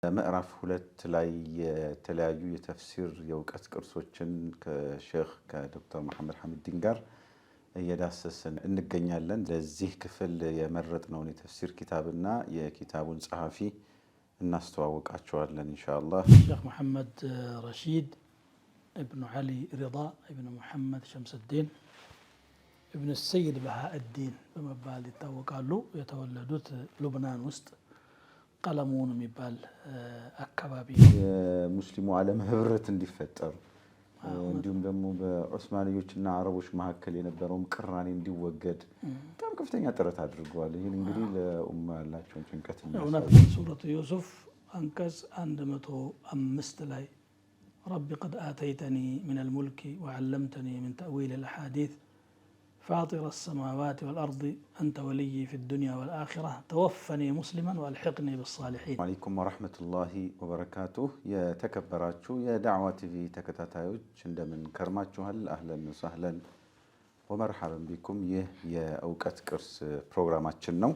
ምዕራፍ 2 ላይ የተለያዩ የተፍሲር የእውቀት ቅርሶችን ከሼክ ከዶክተር መሐመድ ሐሚድዲን ጋር እየዳሰስን እንገኛለን። ለዚህ ክፍል የመረጥነውን የተፍሲር ኪታብና የኪታቡን ጸሐፊ እናስተዋውቃቸዋለን ኢንሻአላህ። ሼክ መሐመድ ረሺድ ኢብኑ ዓሊ ሪዳ ኢብኑ መሐመድ ሸምስዲን ኢብኑ ሰይድ በሃእዲን በመባል ይታወቃሉ። የተወለዱት ሉብናን ውስጥ ቀለሙን የሚባል አካባቢ የሙስሊሙ ዓለም ህብረት እንዲፈጠር እንዲሁም ደግሞ በዑስማንዮችና አረቦች መካከል የነበረውም ቅራኔ እንዲወገድ በጣም ከፍተኛ ጥረት አድርገዋል። ይህን እንግዲህ ለኡማ ያላቸውን ጭንቀት የሚያሳይ ሱረቱ ዩሱፍ አንቀጽ 105 ላይ ረቢ ቀድ አተይተኒ ሚነል ሙልኪ ወዐለምተኒ ሚን ተእዊሊል አሐዲስ فاطر السماوات والأرض أنت ولي في الدنيا والآخرة توفني مسلما وألحقني بالصالحين. وعليكم ورحمة الله وبركاته. يا تكبراتشو يا دعوة في تكتاتايوش عندما كرماتشو هل أهلا وسهلا ومرحبا بكم. يا أوقات كرس بروغراماتشنو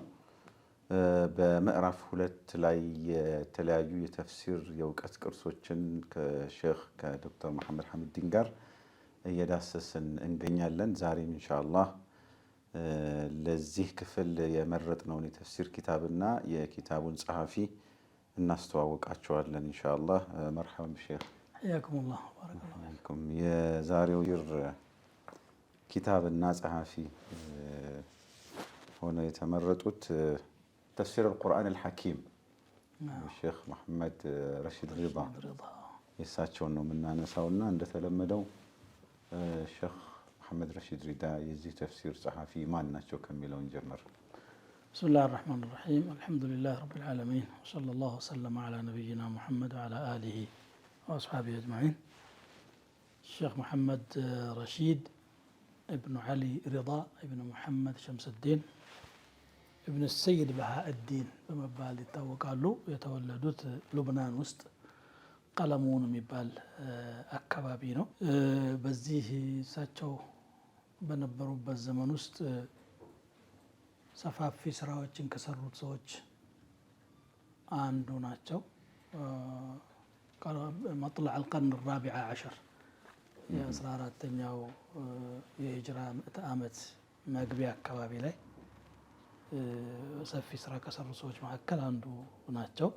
በምዕራፍ 2 ላይ የተለያዩ የተፍሲር የእውቀት ቅርሶችን ከሼክ ከዶክተር መሐመድ ሐሚድዲን ጋር እየዳሰስን እንገኛለን። ዛሬም ኢንሻአላህ ለዚህ ክፍል የመረጥነውን የተፍሲር ኪታብና የኪታቡን ጸሐፊ እናስተዋውቃቸዋለን ኢንሻአላህ። መርሐባ ሼክ حياكم ባረከላሁ ፊኩም። የዛሬው ኪታብና ጸሐፊ ሆነው የተመረጡት ተፍሲር አልቁርአን አልሐኪም ሼክ መሐመድ ረሺድ ሪዳ የእሳቸውን ነው የምናነሳውና እንደተለመደው ሼክ መሐመድ ረሺድ ሪዳ የዚህ ተፍሲር ጸሐፊ ማን ናቸው ከሚለውን ጀምር። ብስሚላህ አርረሕማን አርረሒም አልሐምዱሊላህ ረቢል ዓለሚን ወሰለላሁ ወሰለም ዐላ ነቢይና ሙሐመድ ወዐላ አሊሂ ወአስሓቢሂ አጅመዒን። ሼክ መሐመድ ረሺድ ኢብኑ ዓሊ ሪዳ ኢብኑ መሐመድ ሸምስዲን ኢብኑ ሰይድ በሃእዲን በመባል ይታወቃሉ። የተወለዱት ሉብናን ውስጥ ቀለሙን የሚባል አካባቢ ነው። በዚህ እሳቸው በነበሩበት ዘመን ውስጥ ሰፋፊ ስራዎችን ከሰሩት ሰዎች አንዱ ናቸው። መጥለዕ አልቀርን ራቢዓ ዓሸር የ14ኛው የሂጅራ ምዕተ ዓመት መግቢያ አካባቢ ላይ ሰፊ ስራ ከሰሩ ሰዎች መካከል አንዱ ናቸው።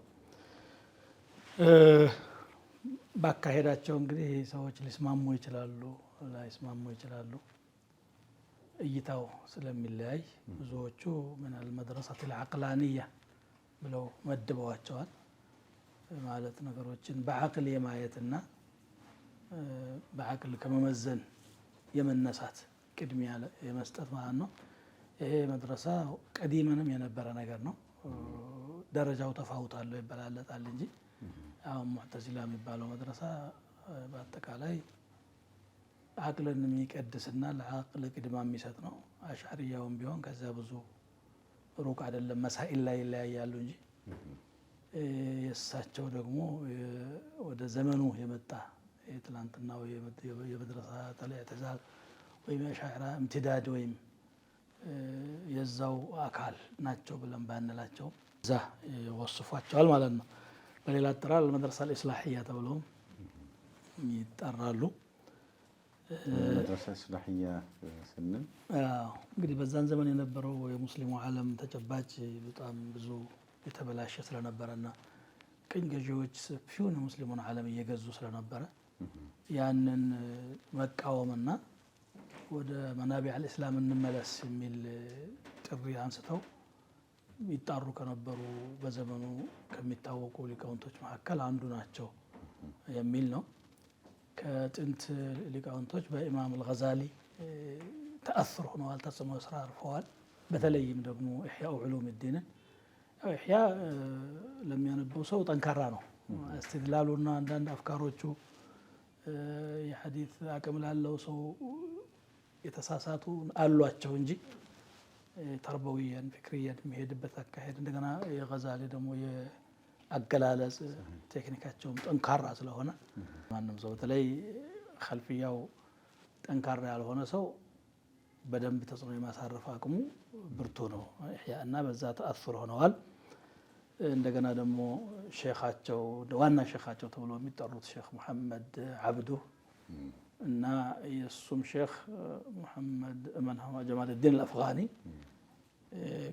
ባካሄዳቸው እንግዲህ ሰዎች ሊስማሙ ይችላሉ፣ ላይስማሙ ይችላሉ። እይታው ስለሚለያይ ብዙዎቹ ምናል መድረሰቱል ዐቅላንያ ብለው መድበዋቸዋል። ማለት ነገሮችን በዐቅል የማየትና በዐቅል ከመመዘን የመነሳት ቅድሚያ የመስጠት ማለት ነው። ይሄ መድረሳ ቀዲምንም የነበረ ነገር ነው። ደረጃው ተፋውታለሁ ይበላለጣል እንጂ አሁን ሙዕተዚላ የሚባለው መድረሳ በአጠቃላይ አቅልን የሚቀድስና ለአቅል ቅድማ የሚሰጥ ነው። አሽዓሪያውም ቢሆን ከዚያ ብዙ ሩቅ አይደለም፣ መሳኢል ላይ ይለያያሉ እንጂ የእሳቸው ደግሞ ወደ ዘመኑ የመጣ የትላንትናው የመድረሳ ኢዕቲዛል ወይም የአሻዕራ እምትዳድ ወይም የዛው አካል ናቸው ብለን ባንላቸው እዛ ወስፏቸዋል ማለት ነው። በሌላ አጠራር መድረሳ ኢስላሂያ ተብለውም ይጠራሉ። መድረሳ ኢስላሂያ ስንል እንግዲህ በዛን ዘመን የነበረው የሙስሊሙ ዓለም ተጨባጭ በጣም ብዙ የተበላሸ ስለነበረና ቅኝ ገዢዎች ሰፊውን የሙስሊሙን ዓለም እየገዙ ስለነበረ ያንን መቃወምና ወደ መናቢዕ አልእስላም እንመለስ የሚል ጥሪ አንስተው ይጣሩ ከነበሩ በዘመኑ ከሚታወቁ ሊቃውንቶች መካከል አንዱ ናቸው የሚል ነው። ከጥንት ሊቃውንቶች በኢማም አልገዛሊ ተአስር ሆነዋል፣ ተጽዕኖ ስራ አርፈዋል። በተለይም ደግሞ ኢሕያኡ ዑሉሙዲንን ኢሕያ ለሚያነበው ሰው ጠንካራ ነው። እስትድላሉና አንዳንድ አፍካሮቹ የሐዲስ አቅም ላለው ሰው የተሳሳቱ አሏቸው እንጂ ተርበዊያን ፍክርያን የሚሄድበት አካሄድ እንደገና የገዛሊ ደግሞ የአገላለጽ ቴክኒካቸውም ጠንካራ ስለሆነ ማንም ሰው በተለይ ኸልፍያው ጠንካራ ያልሆነ ሰው በደንብ ተጽዕኖ የማሳረፍ አቅሙ ብርቱ ነው ኢሕያ እና በዛ ተአስር ሆነዋል። እንደገና ደግሞ ሼኻቸው ዋና ሼኻቸው ተብሎ የሚጠሩት ሼክ መሐመድ አብዱ እና የእሱም ሼክ መሐመድ ጀማልዲን አልአፍጋኒ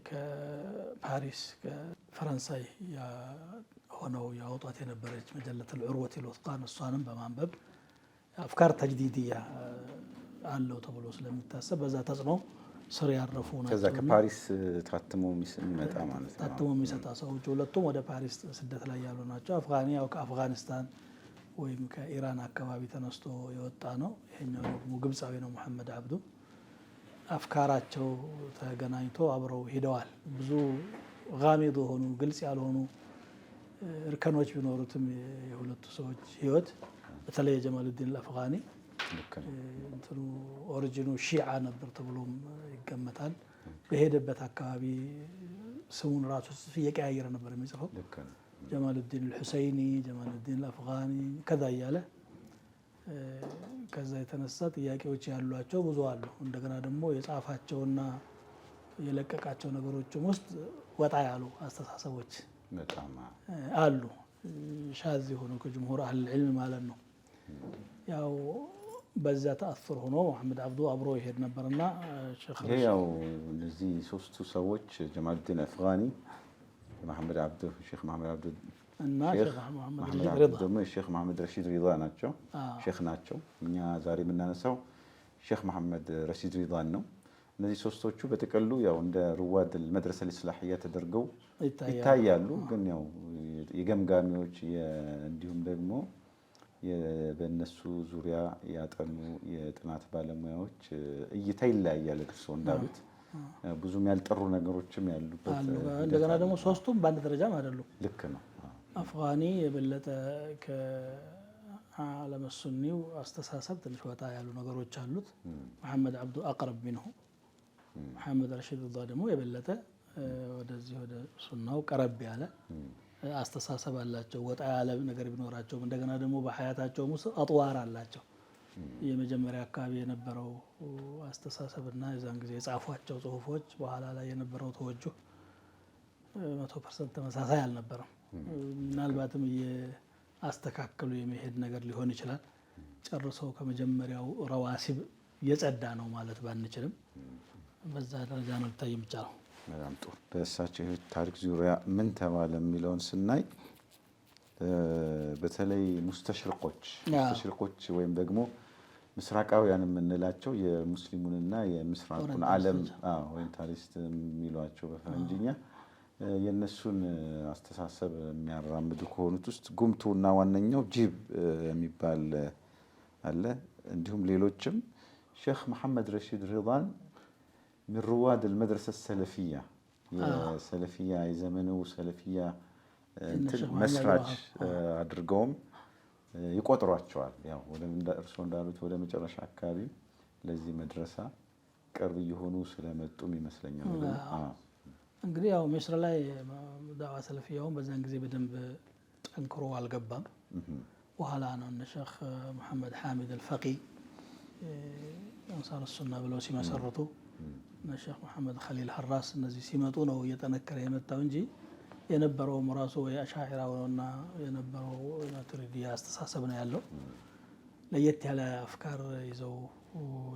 ከፓሪስ ከፈረንሳይ ሆነው ያወጧት የነበረች መጀለት አልዑርወት አልውስቃ እሷንም በማንበብ አፍካር ተጅዲድያ አለው ተብሎ ስለሚታሰብ በዛ ተጽዕኖ ስር ያረፉ ናቸው። ከዛ ከፓሪስ ታትሞ የሚመጣ ማለት ነው። ታትሞ የሚሰጣ ሰዎች ሁለቱም ወደ ፓሪስ ስደት ላይ ያሉ ናቸው። አፍጋኒ ያው ከአፍጋኒስታን ወይም ከኢራን አካባቢ ተነስቶ የወጣ ነው። ይሄኛው ደግሞ ግብፃዊ ነው መሐመድ አብዱ። አፍካራቸው ተገናኝቶ አብረው ሄደዋል። ብዙ ጋሚድ ሆኑ ግልጽ ያልሆኑ እርከኖች ቢኖሩትም የሁለቱ ሰዎች ህይወት በተለይ ጀማልዲን አልአፍጋኒ እንትኑ ኦሪጂኑ ሺዓ ነበር ተብሎም ይገመታል። በሄደበት አካባቢ ስሙን ራሱ እየቀያየረ ነበር የሚጽፈው። ጀማልዲን አልሁሰይኒ፣ ጀማልዲን አልአፍጋኒ ከዛ እያለ ከዛ የተነሳ ጥያቄዎች ያሏቸው ብዙ አሉ። እንደገና ደግሞ የጻፋቸውና የለቀቃቸው ነገሮችም ውስጥ ወጣ ያሉ አስተሳሰቦች አሉ። ሻዝ የሆኑ ከጅምሁር አህል ዒልም ማለት ነው። ያው በዛ ተአثር ሆኖ መሐመድ አብዱ አብሮ ይሄድ ነበርና ይሄ ያው እነዚህ ሶስቱ ሰዎች ጀማልዲን አልአፍጋኒ፣ መሐመድ አብዱ፣ ሼክ መሐመድ አብዱ እና ሼክ መሐመድ ረሺድ ደግሞ ሼክ መሐመድ ረሺድ ሪዳ ናቸው። ሼክ ናቸው። እኛ ዛሬ የምናነሳው ሼክ መሐመድ ረሺድ ሪዳን ነው። እነዚህ ሶስቶቹ በጥቅሉ ያው እንደ ሩዋድ መድረሰ ኢስላሂያ ተደርገው ይታያሉ። ግን ያው የገምጋሚዎች እንዲሁም ደግሞ በእነሱ ዙሪያ ያጠኑ የጥናት ባለሙያዎች እይታ ይለያያል። እርስዎ እንዳሉት ብዙም ያልጠሩ ነገሮችም ያሉበት እንደገና ደግሞ ሶስቱም በአንድ ደረጃም አይደሉም። ልክ ነው። አፍጋኒ የበለጠ ከዓለም ሱኒው አስተሳሰብ ትንሽ ወጣ ያሉ ነገሮች አሉት። መሐመድ አብዱ አቅረብ ሚንሁ፣ መሐመድ ረሺድ ሪዳ ደግሞ የበለጠ ወደዚህ ወደ ሱናው ቀረብ ያለ አስተሳሰብ አላቸው። ወጣ ያለ ነገር ቢኖራቸውም እንደገና ደግሞ በሐያታቸው ውስጥ አጥዋር አላቸው። የመጀመሪያ አካባቢ የነበረው አስተሳሰብና የዛን ጊዜ የጻፏቸው ጽሁፎች በኋላ ላይ የነበረው ተወጁህ 100% ተመሳሳይ አልነበረም። ምናልባትም የአስተካከሉ የመሄድ ነገር ሊሆን ይችላል። ጨርሰው ከመጀመሪያው ረዋሲብ የጸዳ ነው ማለት ባንችልም በዛ ደረጃ ነው ሊታይ የሚቻለው። በጣም ጥሩ። በእሳቸው የህይወት ታሪክ ዙሪያ ምን ተባለ የሚለውን ስናይ በተለይ ሙስተሽሪቆች ወይም ደግሞ ምስራቃውያን የምንላቸው የሙስሊሙንና የምስራቁን ዓለም ኦሪየንታሊስት የሚሏቸው በፈረንጅኛ የነሱን አስተሳሰብ የሚያራምዱ ከሆኑት ውስጥ ጉምቱና ዋነኛው ጂብ የሚባል አለ። እንዲሁም ሌሎችም ሼክ መሐመድ ረሺድ ሪዳን من رواد المدرسة السلفية የሰለፊያ የዘመኑ ሰለፊያ መስራች አድርገውም ይቆጥሯቸዋል። ያው እርስዎ እንዳሉት ወደ መጨረሻ አካባቢ ለዚህ መድረሳ ቅርብ እየሆኑ ስለመጡም ይመስለኛል። እንግዲህ ያው ሚስር ላይ ዳዋ ሰለፊያውን በዛን ጊዜ በደንብ ጠንክሮ አልገባም። በኋላ ነው እነ ሼክ መሐመድ ሐሚድ አልፈቂ አንሳር ሱና ብለው ሲመሰርቱ እና ሼክ መሐመድ ኸሊል ሐራስ እነዚህ ሲመጡ ነው እየጠነከረ የመጣው እንጂ የነበረውም ራሱ የአሻዒራውና የነበረው ማቱሪዲያ አስተሳሰብ ነው ያለው። ለየት ያለ አፍካር ይዘው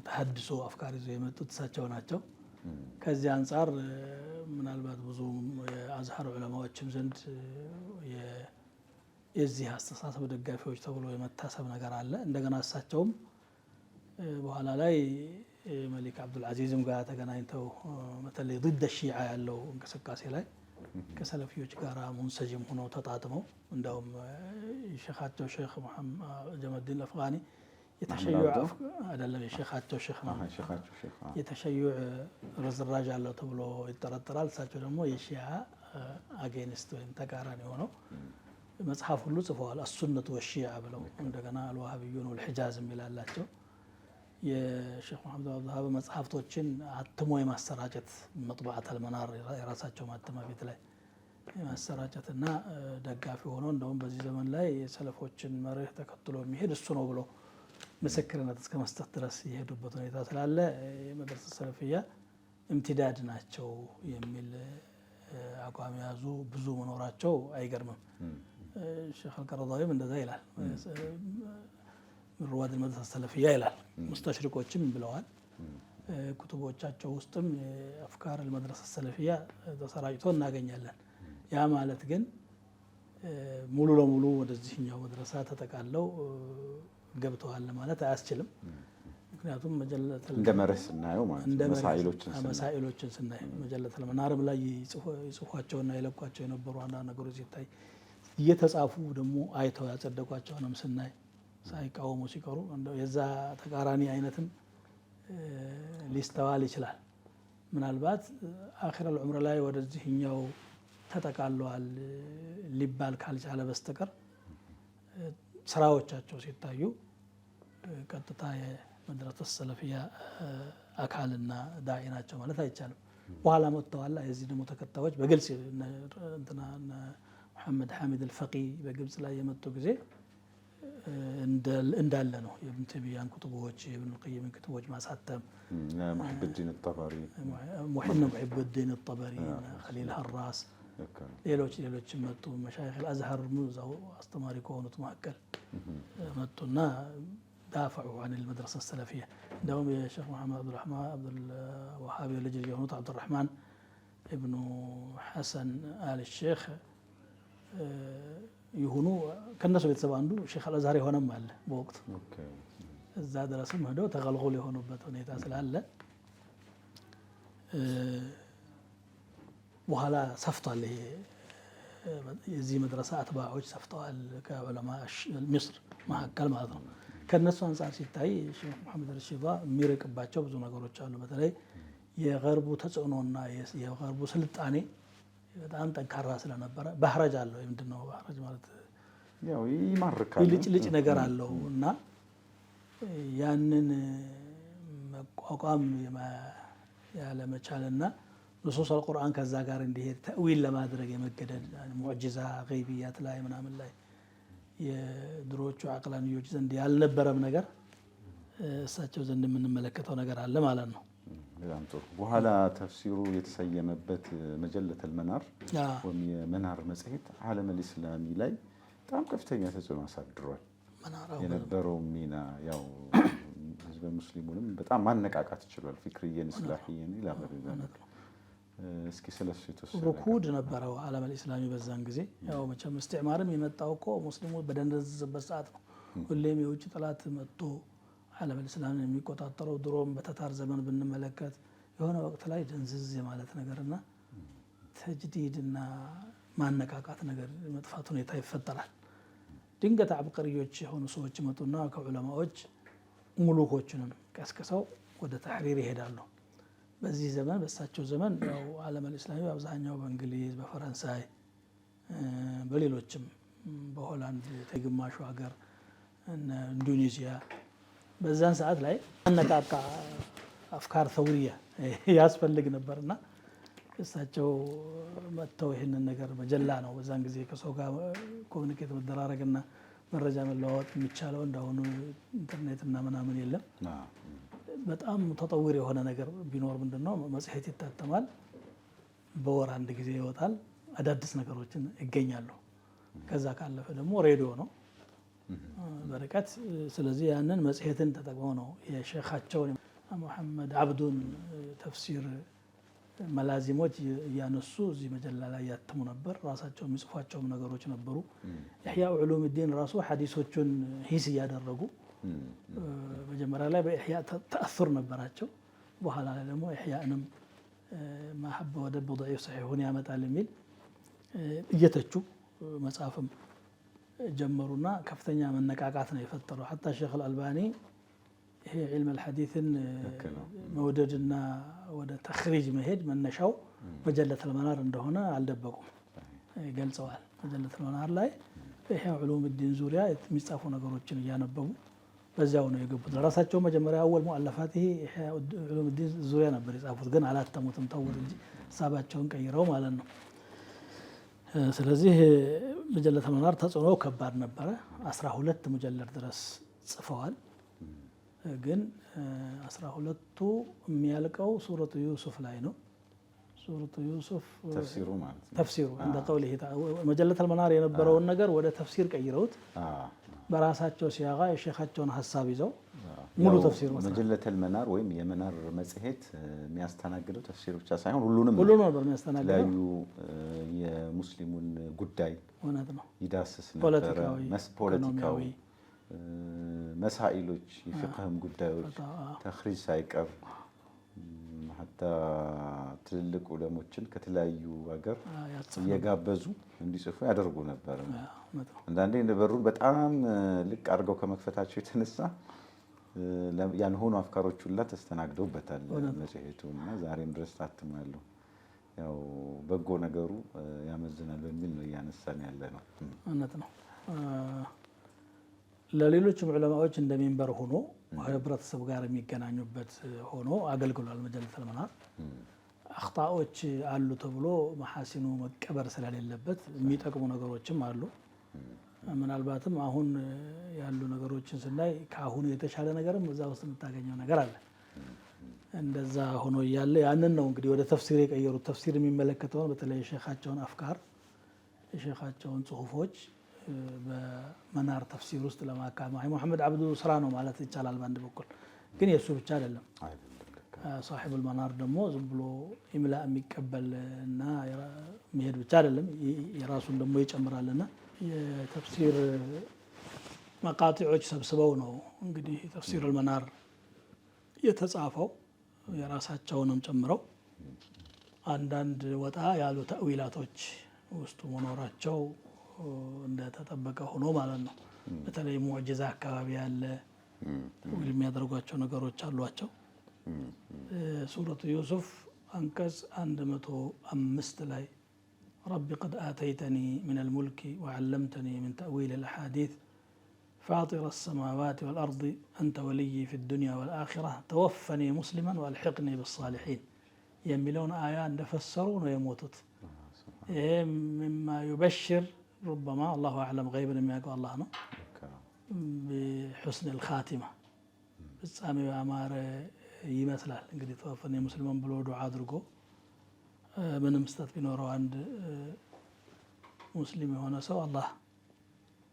ተሐድሶ አፍካር ይዘው የመጡት እሳቸው ናቸው። ከዚህ አንጻር ምናልባት ብዙ የአዝሀር ዑለማዎችም ዘንድ የዚህ አስተሳሰብ ደጋፊዎች ተብሎ የመታሰብ ነገር አለ። እንደገና እሳቸውም በኋላ ላይ መሊክ አብዱልዓዚዝም ጋር ተገናኝተው በተለይ ضد ሺዓ ያለው እንቅስቃሴ ላይ ከሰለፊዎች ጋር ሙንሰጅም ሆነው ተጣጥመው እንደውም ሼኻቸው ሼክ ጀማልዲን አልአፍጋኒ የተሸዩዕ አይደለም የሼኻቸው ሼክ ነው የተሸዩዕ ርዝራዥ አለው ተብሎ ይጠረጠራል። እሳቸው ደግሞ የሺዓ አጌንስት ወይም ተቃራኒ ሆነው መጽሐፍ ሁሉ ጽፈዋል። አሱነቱ ወሺዓ ብለው እንደገና አልዋሃብዩን ወልሒጃዝ የሚላላቸው የሼክ መሐመድ አብዱልዋሃብ መጽሐፍቶችን አትሞ የማሰራጨት መጥባዕት አልመናር የራሳቸው ማተሚያ ቤት ላይ የማሰራጨትና ደጋፊ ሆነው እንደውም በዚህ ዘመን ላይ የሰለፎችን መርህ ተከትሎ የሚሄድ እሱ ነው ብሎ ምስክርነት እስከ መስጠት ድረስ የሄዱበት ሁኔታ ስላለ የመድረሰ ሰለፊያ እምቲዳድ ናቸው የሚል አቋም የያዙ ብዙ መኖራቸው አይገርምም። ሼክ አልቀረዳዊም እንደዛ ይላል። ሩዋድ አልመድረሳ ሰለፊያ ይላል። ሙስተሽሪቆችም ብለዋል። ኩቱቦቻቸው ውስጥም አፍካር አልመድረሳ ሰለፊያ ተሰራጭቶ እናገኛለን። ያ ማለት ግን ሙሉ ለሙሉ ወደዚህኛው መድረሳ ተጠቃለው ገብተዋል ማለት አያስችልም። ምክንያቱም እንደ መርህ ስናየው ማለት መሳኢሎችን ስናይ መጀለተል መናርም ላይ ይጽፏቸውና የለቋቸው የነበሩ አንዳንድ ነገሮች ሲታይ እየተጻፉ ደግሞ አይተው ያጸደቋቸውንም ስናይ ሳይቃወሙ ሲቀሩ የዛ ተቃራኒ አይነትም ሊስተዋል ይችላል። ምናልባት አኺረል ዑምር ላይ ወደዚህኛው ተጠቃለዋል ሊባል ካልቻለ በስተቀር ስራዎቻቸው ሲታዩ ቀጥታ የመድረሳ ሰለፊያ አካልና ዳዒ ናቸው ማለት አይቻልም። በኋላ መጥተዋል። የዚህ ደግሞ ተከታዮች በግልጽ እንትና መሐመድ ሐሚድ አልፈቂ በግብጽ ላይ የመጡ ጊዜ እንዳለ ነው። የኢብኑ ተይሚያን ኩቱቦች የኢብኑ ቀይምን ኩቱቦች ማሳተም ሙሒቡዲን አልጠበሪ ሙሒቡዲን አልጠበሪ ኸሊል ሀራስ ሌሎች መጡ። መሻይኽ አልአዝሀር እዛው አስተማሪ ከሆኑት መካከል መጡና ዳፈዑ አን አልመድረሳ ሰለፊያ። እንደውም የሼክ መሐመድ አብዱልዋሃብ ልጅ የሆኑት አብዱራህማን ኢብኑ ሐሰን አል ሼክ ይሁኑ ከነሱ ቤተሰብ አንዱ ሼክ አልአዝሀር የሆነም አለ በወቅቱ። እዛ ድረስም ሄደው ተገልጎል የሆኑበት ሁኔታ ስላለ በኋላ ሰፍቷል። ይሄ የዚህ መድረሳ አትባዖች ሰፍተዋል ከዑለማ ሚስር መካከል ማለት ነው። ከነሱ አንጻር ሲታይ ሼክ መሐመድ ረሺዳ የሚርቅባቸው ብዙ ነገሮች አሉ። በተለይ የገርቡ ተጽዕኖና የገርቡ ስልጣኔ በጣም ጠንካራ ስለነበረ ባህረጅ አለው። ምንድነው ባህረጅ ማለት? ያው ይማርካል፣ ልጭልጭ ነገር አለው እና ያንን መቋቋም ያለ መቻልና ንሱስ አልቁርአን ከዛ ጋር እንዲሄድ ተእዊል ለማድረግ የመገደድ ሙዕጂዛ ገይቢያት ላይ ምናምን ላይ የድሮዎቹ አቅላንዮች ዘንድ ያልነበረም ነገር እሳቸው ዘንድ የምንመለከተው ነገር አለ ማለት ነው። በጣም ጥሩ። በኋላ ተፍሲሩ የተሰየመበት መጀለተል መናር ወይም የመናር መጽሔት ዓለመል ኢስላሚ ላይ በጣም ከፍተኛ ተጽዕኖ አሳድሯል። የነበረው ሚና ያው ህዝበ ሙስሊሙንም በጣም ማነቃቃት ይችላል። ፊክርየን ኢስላሂየን ይላል። እስኪ ስለሱ የተወሰነ ሩኩድ ነበረው ዓለመል ኢስላሚ በዛን ጊዜ። ያው መቼም እስቲዕማርም የመጣው እኮ ሙስሊሙ በደነዘዘበት ሰዓት ነው። ሁሌም የውጭ ጠላት መጥቶ ዓለመል ኢስላምን የሚቆጣጠረው ድሮም በተታር ዘመን ብንመለከት የሆነ ወቅት ላይ ደንዝዝ የማለት ነገርና ተጅዲድና ማነቃቃት ነገር መጥፋት ሁኔታ ይፈጠራል። ድንገት አብቀሪዎች የሆኑ ሰዎች መጡና ከዑለማዎች ሙሉኮቹንም ቀስቅሰው ወደ ተሕሪር ይሄዳሉ። በዚህ ዘመን በእሳቸው ዘመን ያው ዓለመል ኢስላሚ በአብዛኛው በእንግሊዝ፣ በፈረንሳይ፣ በሌሎችም በሆላንድ ግማሹ ሀገር ኢንዶኔዥያ በዛን ሰዓት ላይ አነቃቃ አፍካር ተውሪያ ያስፈልግ ነበርና እሳቸው መጥተው ይህንን ነገር መጀላ ነው። በዛን ጊዜ ከሰው ጋር ኮሚኒኬት መደራረግና መረጃ መለዋወጥ የሚቻለው እንዳሁኑ ኢንተርኔትና ምናምን የለም። በጣም ተጠውር የሆነ ነገር ቢኖር ምንድነው መጽሔት ይታተማል፣ በወር አንድ ጊዜ ይወጣል፣ አዳዲስ ነገሮችን ይገኛሉ። ከዛ ካለፈ ደግሞ ሬዲዮ ነው በርቀት። ስለዚህ ያንን መጽሔትን ተጠቅመው ነው የሼኻቸውን መሐመድ አብዱን ተፍሲር መላዚሞች እያነሱ እዚህ መጀላ ላይ ያትሙ ነበር። ራሳቸው የሚጽፏቸውም ነገሮች ነበሩ። ኢሕያኡ ዑሉሙዲን ራሱ ሐዲሶቹን ሂስ እያደረጉ መጀመሪያ ላይ በኢሕያ ተአሱር ነበራቸው። በኋላ ላይ ደግሞ ኢሕያእንም ማሐበ ወደ ضعيف ሰሒሑን ያመጣል የሚል እየተቹ መጽሐፍም ጀመሩና ከፍተኛ መነቃቃት ነው የፈጠረው። ሐታ ሼክ አልአልባኒ ይሄ ዒልም አልሐዲስን መውደድና ወደ ተኽሪጅ መሄድ መነሻው መጀለተል መናር እንደሆነ አልደበቁም፣ ገልጸዋል። መጀለተል መናር ላይ በኢሕያ ዑሉሙዲን ዙሪያ የሚጻፉ ነገሮችን እያነበቡ በዚያው ነው የገቡት። ራሳቸው መጀመሪያ አወል ሙአለፋት ይሄ ኢሕያ ዑሉሙዲን ዙሪያ ነበር የጻፉት፣ ግን አላተሙትም፣ ተውት እንጂ ሀሳባቸውን ቀይረው ማለት ነው። ስለዚህ መጀለተል መናር ተጽዕኖ ከባድ ነበረ። 12 ሙጀለድ ድረስ ጽፈዋል። ግን 12ቱ የሚያልቀው ሱረቱ ዩሱፍ ላይ ነው። ሱረቱ ዩሱፍ ተፍሲሩ ማለት ነው። ተፍሲሩ እንደ ቀውሊሂ መጀለተል መናር የነበረውን ነገር ወደ ተፍሲር ቀይረውት በራሳቸው ሲያጋ የሼኻቸውን ሀሳብ ይዘው ሙሉ ተፍሲር መስራት። መጀለተል መናር ወይም የመናር መጽሔት የሚያስተናግደው ተፍሲር ብቻ ሳይሆን ሁሉንም ነበር የሚያስተናግደው። የተለያዩ የሙስሊሙን ጉዳይ እውነት ነው ይዳስስ ነበረ። ፖለቲካዊ መሳኢሎች፣ የፍቅህም ጉዳዮች ተኽሪጅ ሳይቀር ሀታ ትልልቅ ዑለሞችን ከተለያዩ ሀገር እየጋበዙ እንዲጽፉ ያደርጉ ነበር። አንዳንዴ በሩን በጣም ልቅ አድርገው ከመክፈታቸው የተነሳ ያልሆኑ አፍካሮች ሁላ ተስተናግደውበታል መጽሔቱ እና ዛሬም ድረስ ታትሟል። ያው በጎ ነገሩ ያመዝናል በሚል ነው እያነሳን ያለ ነው። እውነት ነው። ለሌሎችም ዑለማዎች እንደ ሚንበር ሆኖ ህብረተሰብ ጋር የሚገናኙበት ሆኖ አገልግሏል። መጀለተል መናር አኽጣዎች አሉ ተብሎ መሐሲኑ መቀበር ስለሌለበት የሚጠቅሙ ነገሮችም አሉ። ምናልባትም አሁን ያሉ ነገሮችን ስናይ ከአሁኑ የተሻለ ነገርም እዛ ውስጥ የምታገኘው ነገር አለ። እንደዛ ሆኖ እያለ ያንን ነው እንግዲህ ወደ ተፍሲር የቀየሩት። ተፍሲር የሚመለከተውን በተለይ የሼኻቸውን አፍካር የሼኻቸውን ጽሁፎች በመናር ተፍሲር ውስጥ ለማካማ መሐመድ አብዱ ስራ ነው ማለት ይቻላል በአንድ በኩል። ግን የእሱ ብቻ አይደለም። ሳሒቡል መናር ደግሞ ዝም ብሎ ኢምላ የሚቀበል እና የሚሄድ ብቻ አይደለም፣ የራሱን ደግሞ ይጨምራልና የተፍሲር መቃጢዖች ሰብስበው ነው እንግዲህ ተፍሲሩል መናር የተጻፈው። የራሳቸውንም ጨምረው አንዳንድ ወጣ ያሉ ተእዊላቶች ውስጡ መኖራቸው እንደተጠበቀ ሆኖ ማለት ነው። በተለይ ሙዕጂዛ አካባቢ ያለ ተእዊል የሚያደርጓቸው ነገሮች አሏቸው። ሱረቱ ዩሱፍ አንቀጽ 105 ላይ ረቢ ቀድ አተይተኒ ሚነል ሙልኪ ወዐለምተኒ ሚን ተእዊሊል አሓዲስ ፋጢረ ሰማዋት ወልአርድ አንተ ወልይ ፊ ዱንያ ወልአኺራ ተወፈኒ ሙስሊመን ወአልሒቅኒ ቢሳሊሒን የሚለውን አያ እንደፈሰሩ ነው የሞቱት። ይሄ ሚማ ዩበሽር ሩበማ አላሁ አዕለም ገይብን የሚያውቀው አላህ ነው። ቢሑስኒል ኻቲማ ፍጻሜው ያማረ ይመስላል። እንግዲህ ተወፈኒ ሙስሊመን ብሎ ዱዓ አድርጎ ምንም ስህተት ቢኖረው አንድ ሙስሊም የሆነ ሰው አላህ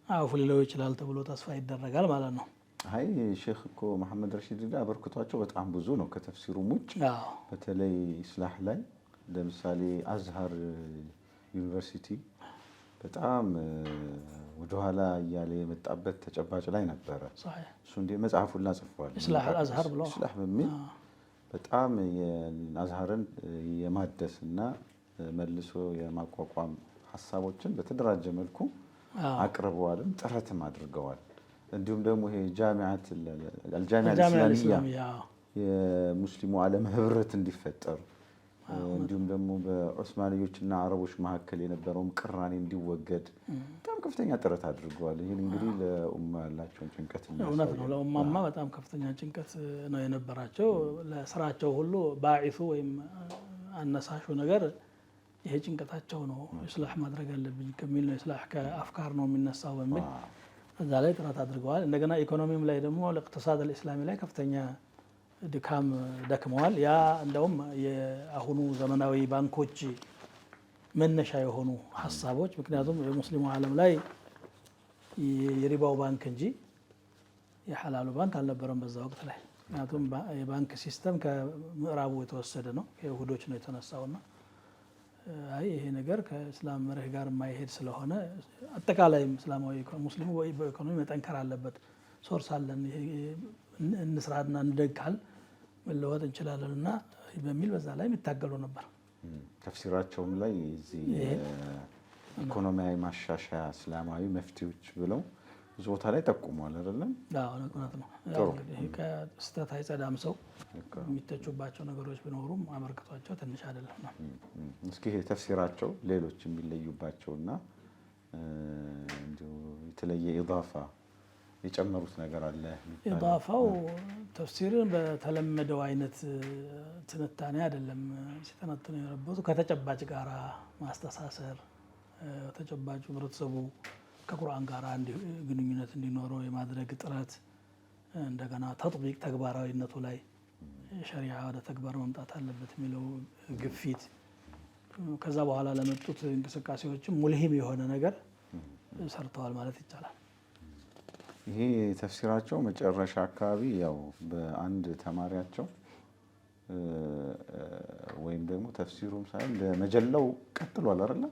አፉ ሊለው ይችላል ተብሎ ተስፋ ይደረጋል ማለት ነው። አይ ሼክ እኮ መሐመድ ረሺድ ሪዳ አበርክቷቸው በጣም ብዙ ነው። ከተፍሲሩም ውጭ በተለይ ኢስላህ ላይ ለምሳሌ አዝሃር ዩኒቨርሲቲ በጣም ወደኋላ እያለ የመጣበት ተጨባጭ ላይ ነበረ። እሱ እንደ መጽሐፉን ጽፏል። ኢስላህ አዝሃር ብሎ ኢስላህ በሚል በጣም የአዝሃርን የማደስና መልሶ የማቋቋም ሀሳቦችን በተደራጀ መልኩ አቅርበዋልም ጥረትም አድርገዋል። እንዲሁም ደግሞ ይሄ ጃሚዓት አልኢስላሚያ የሙስሊሙ ዓለም ህብረት እንዲፈጠር እንዲሁም ደግሞ በዑስማንዮችና አረቦች መካከል የነበረውም ቅራኔ እንዲወገድ በጣም ከፍተኛ ጥረት አድርገዋል። ይህን እንግዲህ ለኡማ ያላቸውን ጭንቀት እውነት ነው። ለኡማማ በጣም ከፍተኛ ጭንቀት ነው የነበራቸው። ለስራቸው ሁሉ ባዒሱ ወይም አነሳሹ ነገር ይሄ ጭንቀታቸው ነው። ኢስላህ ማድረግ አለብኝ ከሚል ነው። ኢስላህ ከአፍካር ነው የሚነሳው በሚል እዛ ላይ ጥረት አድርገዋል። እንደገና ኢኮኖሚም ላይ ደግሞ ለእቅትሳድ አልኢስላሚ ላይ ከፍተኛ ድካም ደክመዋል። ያ እንደውም የአሁኑ ዘመናዊ ባንኮች መነሻ የሆኑ ሀሳቦች፣ ምክንያቱም የሙስሊሙ ዓለም ላይ የሪባው ባንክ እንጂ የሐላሉ ባንክ አልነበረም በዛ ወቅት ላይ። ምክንያቱም የባንክ ሲስተም ከምዕራቡ የተወሰደ ነው፣ ከይሁዶች ነው የተነሳውና አይ ይሄ ነገር ከእስላም መርህ ጋር የማይሄድ ስለሆነ አጠቃላይም እስላማዊ ሙስሊሙ በኢኮኖሚ መጠንከር አለበት፣ ሶርስ አለን፣ እንስራና እንደግካል መለወጥ እንችላለን እና በሚል በዛ ላይ የሚታገሉ ነበር። ተፍሲራቸውም ላይ እዚህ ኢኮኖሚያዊ ማሻሻያ እስላማዊ መፍትሄዎች ብለው ብዙ ቦታ ላይ ጠቁሟል አይደለም? አዎ እውነት ነው። ከስህተት አይጸዳም ሰው። የሚተቹባቸው ነገሮች ቢኖሩም አበርክቷቸው ትንሽ አይደለም ነው። እስኪ ተፍሲራቸው ሌሎች የሚለዩባቸውና እንዲሁ የተለየ ኢዳፋ የጨመሩት ነገር አለ? ኢዳፋው ተፍሲርን በተለመደው አይነት ትንታኔ አይደለም ሲተነትኑ የነበሩት። ከተጨባጭ ጋር ማስተሳሰር፣ ተጨባጭ ህብረተሰቡ ከቁርአን ጋር ግንኙነት እንዲኖረው የማድረግ ጥረት፣ እንደገና ተጥቢቅ ተግባራዊነቱ ላይ ሸሪዓ ወደ ተግባር መምጣት አለበት የሚለው ግፊት፣ ከዛ በኋላ ለመጡት እንቅስቃሴዎችም ሙልሂም የሆነ ነገር ሰርተዋል ማለት ይቻላል። ይሄ ተፍሲራቸው መጨረሻ አካባቢ ያው በአንድ ተማሪያቸው ወይም ደግሞ ተፍሲሩም ሳይሆን ለመጀላው ቀጥሏል አይደል?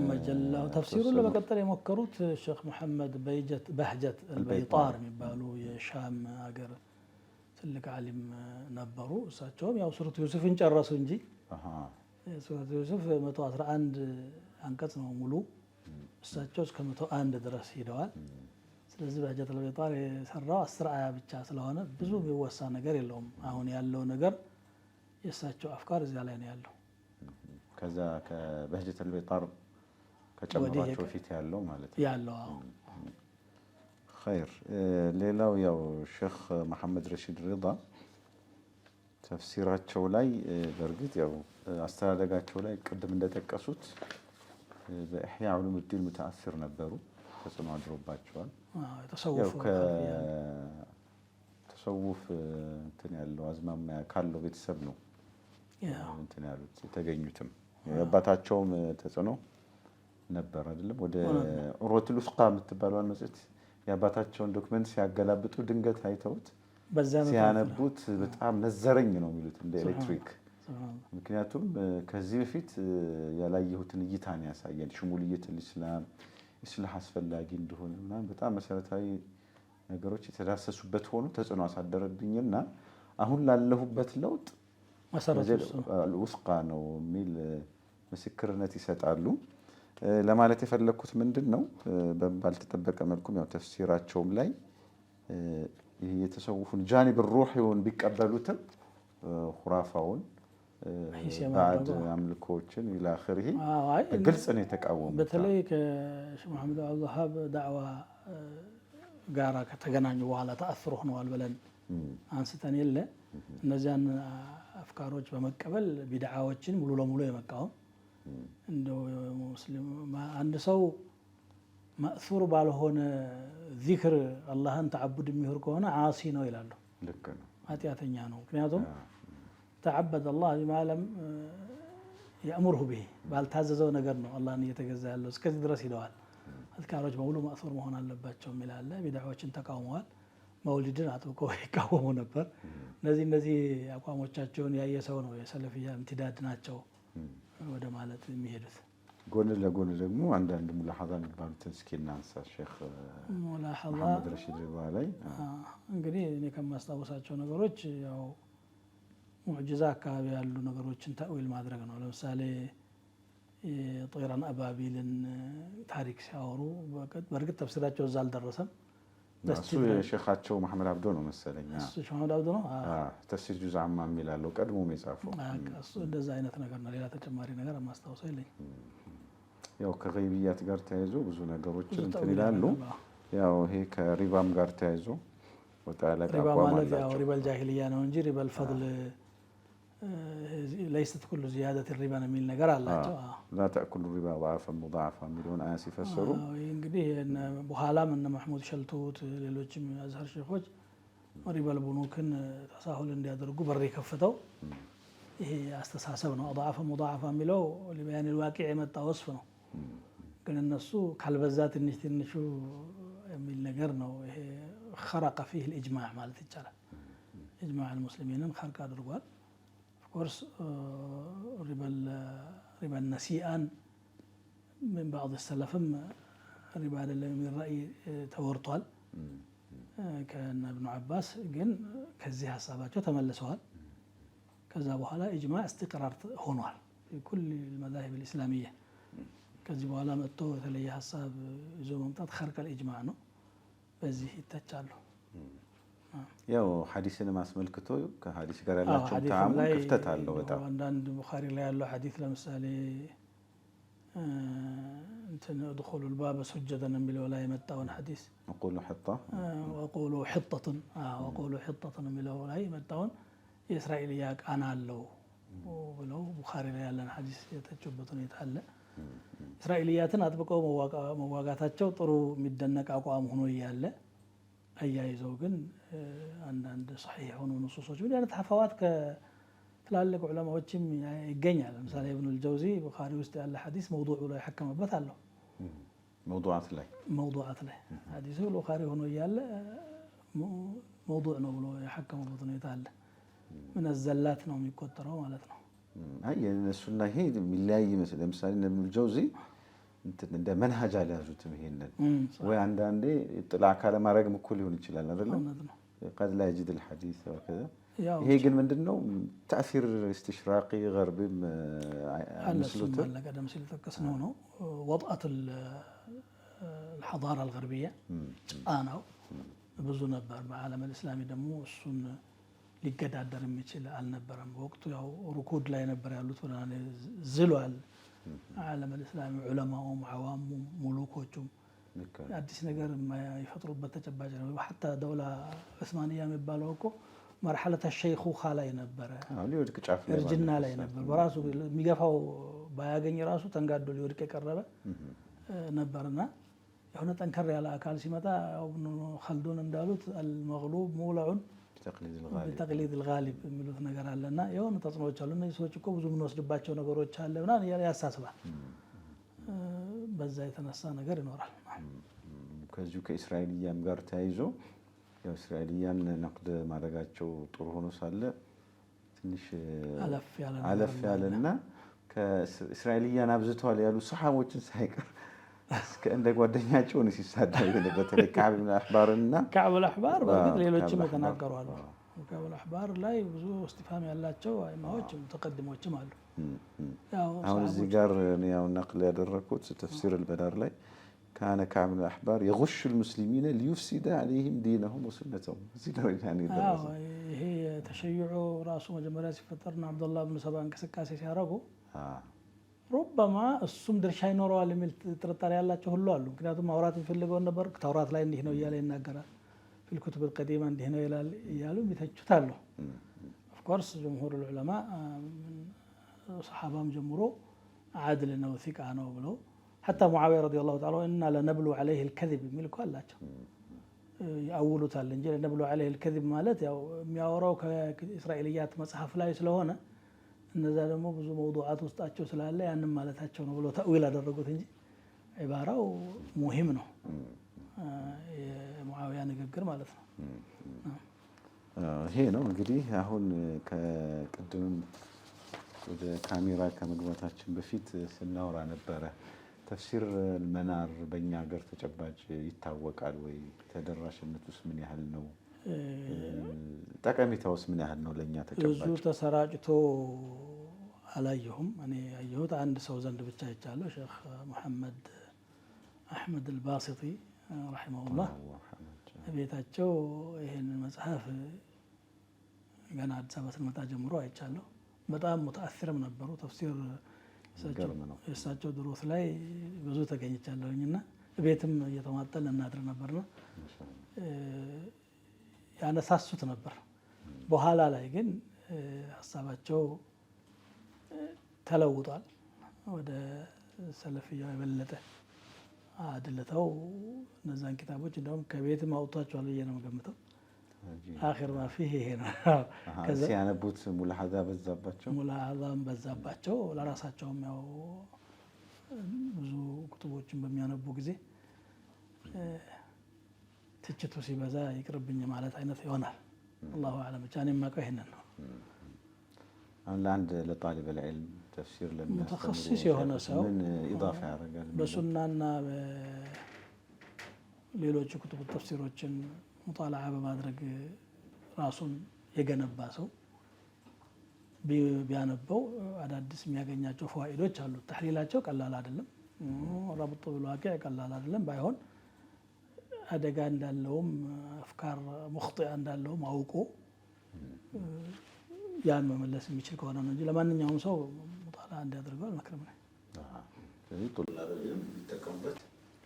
መጀላው ተፍሲሩን ለመቀጠል የሞከሩት ሼክ መሐመድ በህጀት አልበይጣር የሚባሉ የሻም ሀገር ትልቅ ዓሊም ነበሩ። እሳቸውም ያው ሱረቱ ዩሱፍን ጨረሱ እንጂ ሱረቱ ዩሱፍ 111 አንቀጽ ነው ሙሉ። እሳቸው እስከ 101 ድረስ ሄደዋል። ስለዚህ በህጀት አልበይጣር የሰራው 10 አያ ብቻ ስለሆነ ብዙ የሚወሳ ነገር የለውም። አሁን ያለው ነገር የእሳቸው አፍካር እዚያ ላይ ነው ያለው። ከዛ ከበህጀት አልበይጣር ከጨመሯቸው ፊት ያለው ማለት ነው ያለው። ኸይር። ሌላው ያው ሼክ መሐመድ ረሺድ ሪዳ ተፍሲራቸው ላይ በእርግጥ ያው አስተዳደጋቸው ላይ ቅድም እንደጠቀሱት በኢሕያ ዑሉሙዲን ሙተአሲር ነበሩ። ተጽዕኖ አድሮባቸዋል። ተሰውፍ እንትን ያለው አዝማሚያ ካለው ቤተሰብ ነው እንትን ያሉት የተገኙትም የአባታቸውም ተጽዕኖ ነበር አይደለም። ወደ ዑርወቱል ውስቃ የምትባለዋን መጽሔት የአባታቸውን ዶክመንት ሲያገላብጡ ድንገት አይተውት ሲያነቡት በጣም ነዘረኝ ነው የሚሉት እንደ ኤሌክትሪክ። ምክንያቱም ከዚህ በፊት ያላየሁትን እይታን ያሳየን ሽሙልየቱል ኢስላም ኢስላህ አስፈላጊ እንደሆነ ምናምን በጣም መሰረታዊ ነገሮች የተዳሰሱበት ሆኖ ተጽዕኖ አሳደረብኝና አሁን ላለሁበት ለውጥ ውስቃ ነው የሚል ምስክርነት ይሰጣሉ። ለማለት የፈለኩት ምንድን ነው ባልተጠበቀ መልኩም ያው ተፍሲራቸውም ላይ የተሰውፉን ጃኒብ ሩሂውን ቢቀበሉትም ኹራፋውን ባዕድ አምልኮችን ኢላ አኺሪሂ ግልጽ ነው የተቃወሙት። በተለይ ከሼህ መሐመድ አብዱልወሃብ ዳዕዋ ጋራ ከተገናኙ በኋላ ተአስሮ ሆነዋል ብለን አንስተን የለ እነዚያን አፍካሮች በመቀበል ቢድዓዎችን ሙሉ ለሙሉ የመቃወም እንደው ሙስሊም አንድ ሰው ማእሱር ባልሆነ ዚክር አላህን ተዓቡድ የሚሆን ከሆነ ዓሲ ነው ይላሉ። ልክ ነው፣ ኃጢአተኛ ነው። ምክንያቱም ተዓበደ አላህ ቢማ ለም የእሙርሁ ቢሂ ባልታዘዘው ነገር ነው አላህን እየተገዛ ያለው። እስከዚህ ድረስ ሂደዋል። አዝካሮች በሙሉ ማእሱር መሆን አለባቸው የሚል አለ። ቢድዓዎችን ተቃውመዋል። መውሊድን አጥብቀው ይቃወሙ ነበር። እነዚህ አቋሞቻቸውን ያየ ሰው ነው የሰለፊያ እምቲዳድ ናቸው ወደ ማለት የሚሄዱት። ጎን ለጎን ደግሞ አንዳንድ ሙላሐዛ የሚባሉትን እስኪ እናንሳ። ሼክ መሐመድ ረሺድ ሪዳ ላይ እንግዲህ እኔ ከማስታወሳቸው ነገሮች ያው ሙዕጅዛ አካባቢ ያሉ ነገሮችን ተእዊል ማድረግ ነው። ለምሳሌ የጦይራን አባቢልን ታሪክ ሲያወሩ በእርግጥ ተፍሲራቸው እዛ አልደረሰም። እሱ የሼኻቸው መሐመድ አብዶ ነው መሰለኝ። እሱ መሐመድ አብዶ ነው ተፍሲር ጁዝ አማ የሚላለው ቀድሞም የጻፈው እሱ እንደዛ አይነት ነገር ነው። ሌላ ተጨማሪ ነገር ማስታወሰው የለኝም። ያው ከገይብያት ጋር ተያይዞ ብዙ ነገሮችን እንትን ይላሉ። ያው ይሄ ከሪባም ጋር ተያይዞ ወጣ ያለ ሪባ ማለት ያው ሪበል ጃሂልያ ነው እንጂ ሪበል ፈድል ለይሰት ኩሉ ዚያደት ሪባ ነው የሚል ነገር አላቸው። ላ ተእኩሉ ሪባ ضعفا مضاعفا የሚለውን አያ ሲፈሰሩ እንግዲህ በኋላም እነ መሐሙድ ሸልቱት ሌሎችም የአዝሀር ሼኾች ሪበል ቡኑክን ተሳሁል እንዲያደርጉ በር የከፈተው ይሄ አስተሳሰብ ነው። ضعفا مضاعفا የሚለው ሊበያን الواقع የመጣ ወስፍ ነው። ግን እነሱ ካልበዛ ትንሽ ትንሹ የሚል ነገር ነው። ይሄ خرق فيه الإجماع ማለት ይቻላል። ኢጅማዕ المسلمين خرق አድርጓል። ኦፍኮርስ ሪባ ነሲአን من بعض السلفም ሪባ አይደለም የሚል ራእይ ተወርቷል ከእነ ኢብኑ አባስ። ግን ከዚህ ሀሳባቸው ተመልሰዋል። ከዛ በኋላ ኢጅማዕ እስትቅራር ሆኗል ኩል المذاهب الإسلامية። ከዚህ በኋላ መጥቶ የተለየ ሀሳብ ይዞ መምጣት ኸርቀል ኢጅማዕ ነው። በዚህ ይተቻሉ። ያው ሐዲስንም አስመልክቶ ከሐዲስ ጋር ያላቸው ተዓሙል ክፍተት አለው በጣም። አንዳንድ ቡኻሪ ላይ ያለው ሐዲስ ለምሳሌ እንትን ادخلوا الباب سجدا የሚለው ላይ የመጣውን ሐዲስ وقولوا حطة የሚለው ላይ የመጣውን የእስራኤልያ ቃና አለው ብለው ቡኻሪ ላይ ያለን ሐዲስ የተጨበጠ ሁኔታ አለ። እስራኤልያትን አጥብቀው መዋጋታቸው ጥሩ የሚደነቅ አቋም ሆኖ እያለ አያይዘው ግን አንዳንድ ሰሒህ የሆኑ ንሱሶች ምን አይነት ሐፋዋት ትላልቅ ዑለማዎችም ይገኛል። ለምሳሌ ኢብኑል ጀውዚ ቡኻሪ ውስጥ ያለ ሐዲስ መውዱዕ ብሎ የሐከመበት አለው። መውዱዓት ላይ ሐዲሱ ቡኻሪ ሆኖ እያለ መውዱዕ ነው ብሎ የሐከመበት ሁኔታ አለ። ምን ዘላት ነው የሚቆጠረው ማለት ነው። አይ እነሱና ይሄ የሚለያይ ይመስል ለምሳሌ ኢብኑል ጀውዚ እንደ መንሃጅ አልያዙትም። ይሄንን ወይ አንዳንዴ ጥላ ካለ ማድረግም እኮ ሊሆን ይችላል አይደለም قد لا يجد الحديث وكذا ይሄ ግን ምንድነው ተአሲር استشراقي غربي مسلوت على قدم ሲል ተከስነው ነው وضعت الحضاره الغربيه ጫናው ብዙ ነበር። በዓለም እስላሚ ደግሞ እሱን ሊገዳደር የሚችል አልነበረም። በወቅቱ ያው ሩኩድ ላይ ነበር ያሉት ዝሏል። ዓለም እስላሚ ዑለማውም ዓዋሙም ሙሉኮቹም አዲስ ነገር የማይፈጥሩበት ተጨባጭ ነው። حتى دولة ዑስማንያ የሚባለው እኮ መርሐለተ ሸይኹኻ ላይ ነበረ፣ እርጅና ላይ ነበር። በራሱ የሚገፋው ባያገኝ ራሱ ተንጋዶ ሊወድቅ የቀረበ ነበርና የሆነ ጠንከር ያለ አካል ሲመጣ ኢብኑ ኸልዱን እንዳሉት አልመግሉብ ሙውለዑን በተቅሊድ الغالب የሚሉት ነገር አለና የሆነ ተጽዕኖዎች አሉ። እነዚህ ሰዎች እኮ ብዙ የምንወስድባቸው ነገሮች አለ ምናምን ያሳስባል። በዛ የተነሳ ነገር ይኖራል። ከዚሁ ከእስራኤልያም ጋር ተያይዞ ያው እስራኤልያን ነቅድ ማድረጋቸው ጥሩ ሆኖ ሳለ ትንሽ አለፍ ያለና ከእስራኤልያን አብዝተዋል ያሉ ሰሃቦችን ሳይቀር እስከ እንደ ጓደኛቸው ነው ሲሳደቡ በተለይ ከዓብ ኢብኑ አሕባርና ከዓብ አልአሕባር በግድ ሌሎችም ተናገሩ አሉ። ከዓብ አልአሕባር ላይ ብዙ እስቲፋም ያላቸው አይማዎችም ተቀድሞችም አሉ። አሁን እዚህ ጋር ያው ነቅል ያደረኩት ተፍሲር አልበዳር ላይ كان كعب بن الأحبار يغش المسلمين ليفسد عليهم دينهم وسنتهم እዚህ ደረጃ ነው የደረሰው። ይሄ ተሸይዑ ራሱ መጀመሪያ ሲፈጠርና አብዱላህ ብን ሰባ እንቅስቃሴ ሲያደርጉ ሩበማ እሱም ድርሻ ይኖረዋል የሚል ጥርጣሬ ያላቸው ሁሉ አሉ። ምክንያቱም ማውራት የሚፈልገው ነበር ተውራት ላይ እንዲህ ነው እያለ ይናገራል፣ ፊል ኩቱብ القديمة እንዲህ ነው ይላል እያሉ ይተቹታሉ። ኦፍ ኮርስ ጀምሁር ዑለማ ሰሃባም ጀምሮ ዓድል ነው ثقة ነው ብለው حتى معاوية رضي الله تعالى إنا لنبلو عليه الكذب የሚልኩ አላቸው። ያውሉታል እንጂ لنبلو عليه الكذب ማለት ያው የሚያወራው ከእስራኤልያት መጽሐፍ ላይ ስለሆነ እነዛ ደግሞ ብዙ መውዱዓት ውስጣቸው ስላለ ያንን ማለታቸው ነው ብሎ ተእዊል አደረጉት እንጂ ዒባራው ሙሂም ነው። የሙዓዊያ ንግግር ማለት ነው። ይሄ ነው እንግዲህ አሁን ከቅድም ወደ ካሜራ ከመግባታችን በፊት ስናወራ ነበረ። ተፍሲር አልመናር በእኛ ሀገር ተጨባጭ ይታወቃል ወይ? ተደራሽነቱስ ምን ያህል ነው? ጠቀሜታውስ ምን ያህል ነው ለኛ ተጨባጭ? ብዙ ተሰራጭቶ አላየሁም። እኔ ያየሁት አንድ ሰው ዘንድ ብቻ አይቻለሁ። ሼክ መሐመድ አሕመድ አልባሲጢ ረሒመሁላህ ቤታቸው ይሄንን መጽሐፍ ገና አዲስ አበባ ስንመጣ ጀምሮ አይቻለሁ። በጣም ሙተአሲርም ነበሩ። ተፍሲር የእሳቸው ድሮት ላይ ብዙ ተገኝቻለሁኝና ቤትም እየተማጠን እናድር ነበርና ያነሳሱት ነበር። በኋላ ላይ ግን ሀሳባቸው ተለውጧል። ወደ ሰለፊያው የበለጠ አድልተው እነዛን ኪታቦች እንደውም ከቤትም አውጥቷቸዋል ብዬ ነው የምገምተው። አኺር ማ ፊህ ይሄ ነው። ሲያነቡት ሙላሐዛ በዛባቸው ለራሳቸውም ያው ብዙ ኩቱቦችን በሚያነቡ ጊዜ ትችቱ ሲበዛ ይቅርብኝ ማለት አይነት ይሆናል። አላሁ አዕለም። ብቻ እኔ የማውቀው ይሄንን ነው። አሁን ለአንድ ለጣሊብ العلم ተፍሲር ሙተኸሲስ የሆነ ሰው ምን ኢዳፋ ያደርጋል? በሱናና በሌሎች ኩቱብ ተፍሲሮችን ሙጣላዓ በማድረግ ራሱን የገነባ ሰው ቢያነበው አዳዲስ የሚያገኛቸው ፈዋኢዶች አሉ። ተሕሊላቸው ቀላል አይደለም። ረብጡ بالواقع ቀላል አይደለም። ባይሆን አደጋ እንዳለውም አፍካር ሙኽጢአ እንዳለውም አውቆ ያን መመለስ የሚችል ከሆነ ነው እንጂ ለማንኛውም ሰው ሙጣላዓ እንዲያደርገው አልመክርም ነው። ስለዚህ ጡላብ العلم ሊጠቀሙበት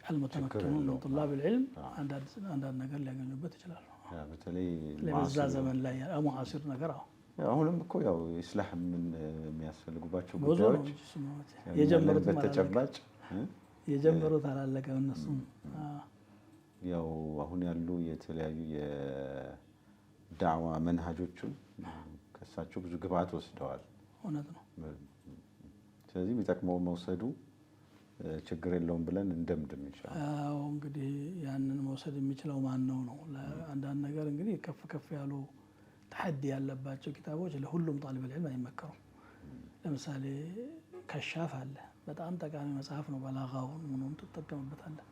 المتمكنون من طلاب العلم አንዳንድ ነገር ሊያገኙበት ይችላሉ። በተለይ ለዛ ዘመን ላይ ሙዓሲር ነገር አሁንም እኮ ያው ኢስላህ ምን የሚያስፈልጉባቸው ጉዳዮች የጀመሩት አላለቀም። እነሱም ያው አሁን ያሉ የተለያዩ የዳዕዋ መንሃጆቹን እሳቸው ብዙ ግብዓት ወስደዋል። እውነት ነው። ስለዚህ የሚጠቅመው መውሰዱ ችግር የለውም ብለን እንደምድም ይችላል። አዎ እንግዲህ ያንን መውሰድ የሚችለው ማን ነው ነው። አንዳንድ ነገር እንግዲህ ከፍ ከፍ ያሉ ተሐዲ ያለባቸው ኪታቦች ለሁሉም ጣሊብ ዒልም አይመከሩም። ለምሳሌ ከሻፍ አለ፣ በጣም ጠቃሚ መጽሐፍ ነው። በላጋውን ምንም ትጠቀምበታለህ።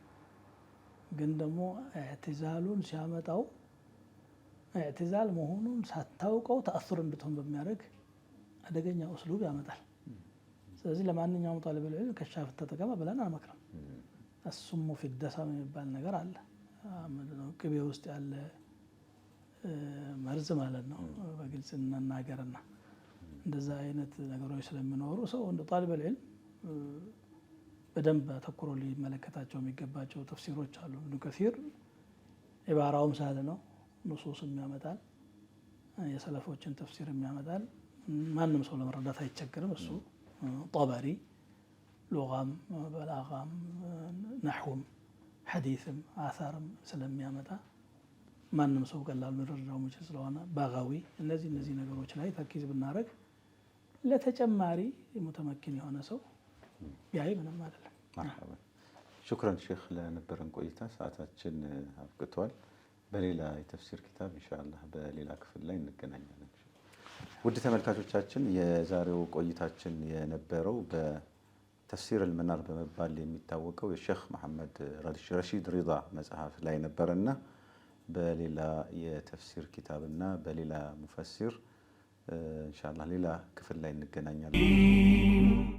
ግን ደግሞ ኢዕቲዛሉን ሲያመጣው ኢዕቲዛል መሆኑን ሳታውቀው ተአሱር እንድትሆን በሚያደርግ አደገኛ ኡስሉብ ያመጣል። ስለዚህ ለማንኛውም ጣሊብ ዒልም ከሻፍ ተጠቀመ ብለን አንመክርም። እሱሙ ፊ ደሰም የሚባል ነገር አለ። ምንድነው? ቅቤ ውስጥ ያለ መርዝ ማለት ነው። በግልጽ እንናገርና እንደዛ አይነት ነገሮች ስለሚኖሩ ሰው እንደ ጣሊብ ዒልም በደንብ አተኩሮ ሊመለከታቸው የሚገባቸው ተፍሲሮች አሉ። ኢብኑ ከሲር ዒባራውም ሳል ነው፣ ንሱስም ያመጣል፣ የሰለፎችን ተፍሲርም ያመጣል። ማንም ሰው ለመረዳት አይቸገርም። እሱ ጠበሪ ሉጋም በላጋም ነሕውም ሐዲስም አሳርም ስለሚያመጣ ማንም ሰው ቀላል ሊረዳው የሚችል ስለሆነ ባጋዊ እነዚህ ነገሮች ላይ ተርኪዝ ብናደርግ ለተጨማሪ ሙተመኪን የሆነ ሰው ቢያይ ምንም አይደለም። ሹክራን ሼክ ለነበረን ቆይታ ሰዓታችን አብቅቷል። በሌላ የተፍሲር ኪታብ ኢንሻአላህ በሌላ ክፍል ላይ እንገናኛለን። ውድ ተመልካቾቻችን የዛሬው ቆይታችን የነበረው በተፍሲር አልመናር በመባል የሚታወቀው የሼክ መሐመድ ረሺድ ሪዳ መጽሐፍ ላይ ነበረና በሌላ የተፍሲር ኪታብና በሌላ ሙፈሲር ኢንሻአላህ ሌላ ክፍል ላይ እንገናኛለን።